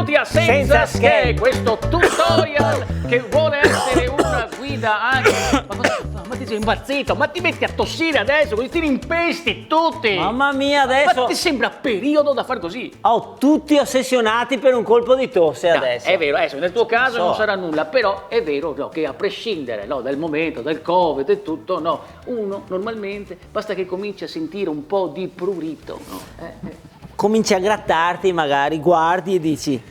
benvenuti a Senza Scheghe, questo tutorial che vuole essere una guida anche... Ma ti sei impazzito? Ma ti metti a tossire adesso, così ti rimpesti tutti! Mamma mia, adesso... Ma ti sembra periodo da far così? Tutti ossessionati per un colpo di tosse No, adesso. è vero, adesso nel tuo caso So. non sarà nulla, però è vero che a prescindere dal momento, del Covid e tutto, uno normalmente basta che cominci a sentire un po' di prurito, Cominci a grattarti magari, guardi e dici...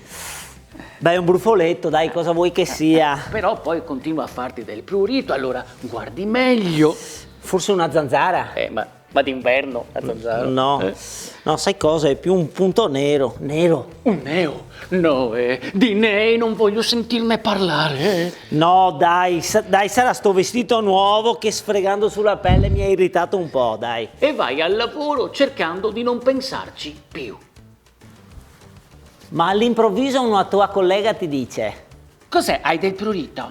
Beh, è un brufoletto, dai, cosa vuoi che sia? Però poi continua a farti del prurito, allora guardi meglio. Forse una zanzara? Ma d'inverno la zanzara? No, no, sai cosa? È più un punto nero. Nero. Un neo? No, di nei non voglio sentirne parlare. No, dai, sarà sto vestito nuovo che sfregando sulla pelle mi ha irritato un po', dai. E vai al lavoro cercando di non pensarci più. Ma all'improvviso una tua collega ti dice... Cos'è? Hai del prurito?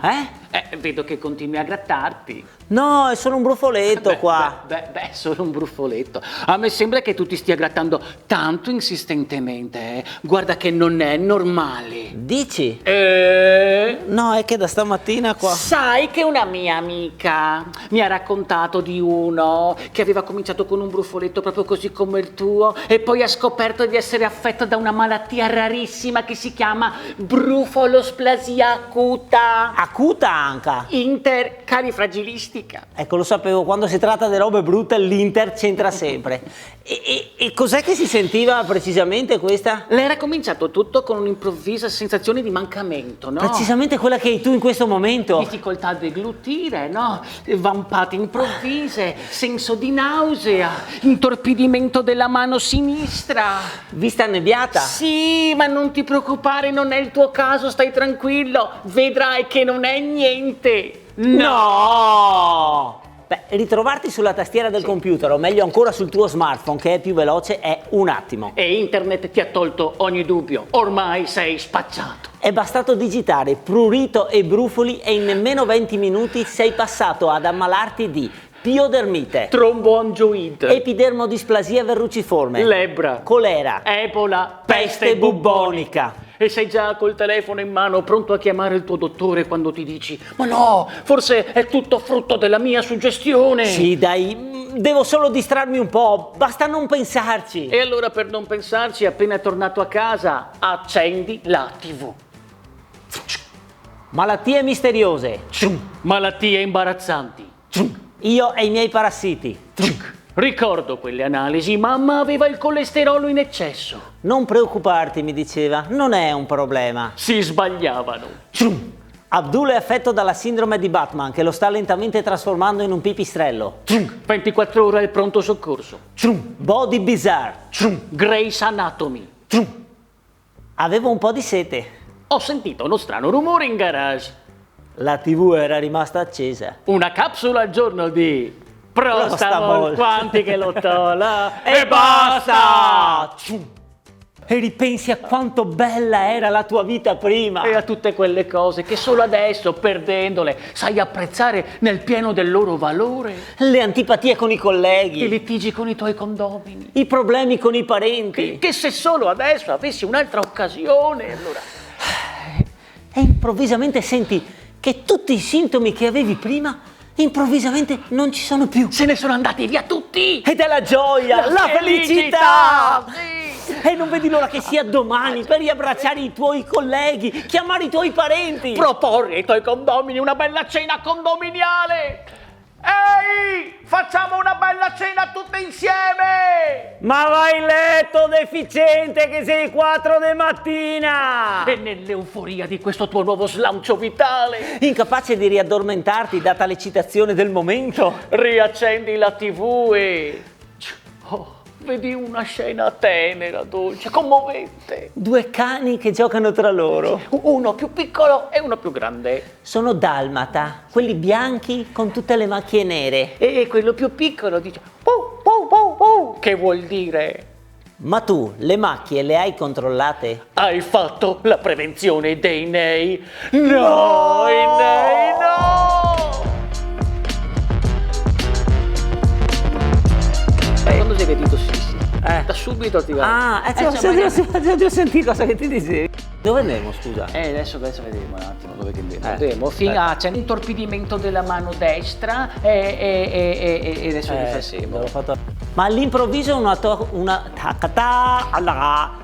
Vedo che continui a grattarti. No, è solo un brufoletto qua. Beh, solo un bruffoletto. A me sembra che tu ti stia grattando tanto insistentemente. Guarda che non è normale. Dici? No, è che da stamattina qua... Sai che una mia amica mi ha raccontato di uno che aveva cominciato con un bruffoletto proprio così come il tuo e poi ha scoperto di essere affetto da una malattia rarissima che si chiama brufolosplasia acuta. Acuta anche. Intercarifragilistica. Ecco, lo sapevo, quando si tratta di robe brutte l'Inter c'entra sempre. E cos'è che si sentiva precisamente questa? Le era cominciato tutto con un'improvvisa sensazione di mancamento, no? Precisamente quella che hai tu in questo momento. Difficoltà a deglutire, no? Vampate improvvise, senso di nausea, intorpidimento della mano sinistra. Vista annebbiata? Sì, ma non ti preoccupare, non è il tuo caso, stai tranquillo. Vedrai che non è niente. No! Beh, ritrovarti sulla tastiera del computer, o meglio ancora sul tuo smartphone, che è più veloce, è un attimo. E internet ti ha tolto ogni dubbio, ormai sei spacciato. È bastato digitare prurito e brufoli e in nemmeno 20 minuti sei passato ad ammalarti di piodermite, Tromboangioide, epidermodisplasia verruciforme, lebbra, colera, ebola, peste bubbonica. E sei già col telefono in mano pronto a chiamare il tuo dottore quando ti dici ma no, forse è tutto frutto della mia suggestione. Sì, dai, devo solo distrarmi un po', basta non pensarci. E allora per non pensarci, appena tornato a casa, accendi la TV. Malattie misteriose. Malattie imbarazzanti. Io e i miei parassiti. Ricordo quelle analisi, mamma aveva il colesterolo in eccesso. Non preoccuparti, mi diceva, non è un problema. Si sbagliavano. Abdul è affetto dalla sindrome di Batman che lo sta lentamente trasformando in un pipistrello. 24 ore al pronto soccorso. Body bizarre. Grey's Anatomy. Avevo un po' di sete. Ho sentito uno strano rumore in garage. La TV era rimasta accesa. Una capsula al giorno di Prostamol. Quanti che lo tola E basta! E ripensi a quanto bella era la tua vita prima. E a tutte quelle cose che solo adesso, perdendole, sai apprezzare nel pieno del loro valore. Le antipatie con i I colleghi. litigi con i tuoi condomini. I problemi con i parenti. Che se solo adesso avessi un'altra occasione, allora... E improvvisamente senti che tutti i sintomi che avevi prima improvvisamente non ci sono più. Se ne sono andati via tutti! Ed è la gioia, la felicità! Sì. E non vedi l'ora che sia domani per riabbracciare i tuoi colleghi, chiamare i tuoi parenti. Proporre ai tuoi condomini una bella cena condominiale! Ehi! Facciamo una bella cena tutte insieme! Ma vai letto, deficiente, che sei 4 di mattina! E nell'euforia di questo tuo nuovo slancio vitale, Incapace di riaddormentarti data l'eccitazione del momento. riaccendi la TV e... Oh, vedi una scena tenera, dolce, commovente. 2 cani che giocano tra loro. Uno più piccolo e uno più grande. Sono dalmata, quelli bianchi con tutte le macchie nere. E quello più piccolo dice... "Pou, pou, pou, pou", che vuol dire... Ma tu le macchie le hai controllate? Hai fatto la prevenzione dei nei? No, i nei no! Quando sei venuto Sissi, da subito subito ti va. Devo sentire cosa che ti dicevi. Dove andiamo, scusa? Adesso vediamo un attimo dove che andiamo. Fino a c'è un intorpidimento della mano destra e adesso rifacciamo. Ma all'improvviso una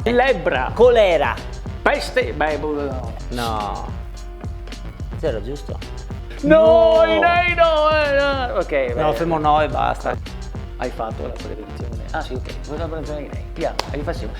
Lebbra, colera. peste, No. Era giusto? no. Ok, No, fermo no e basta. hai fatto la prevenzione. Ah sì, ok, la prevenzione di lei. Via, rifacciamo.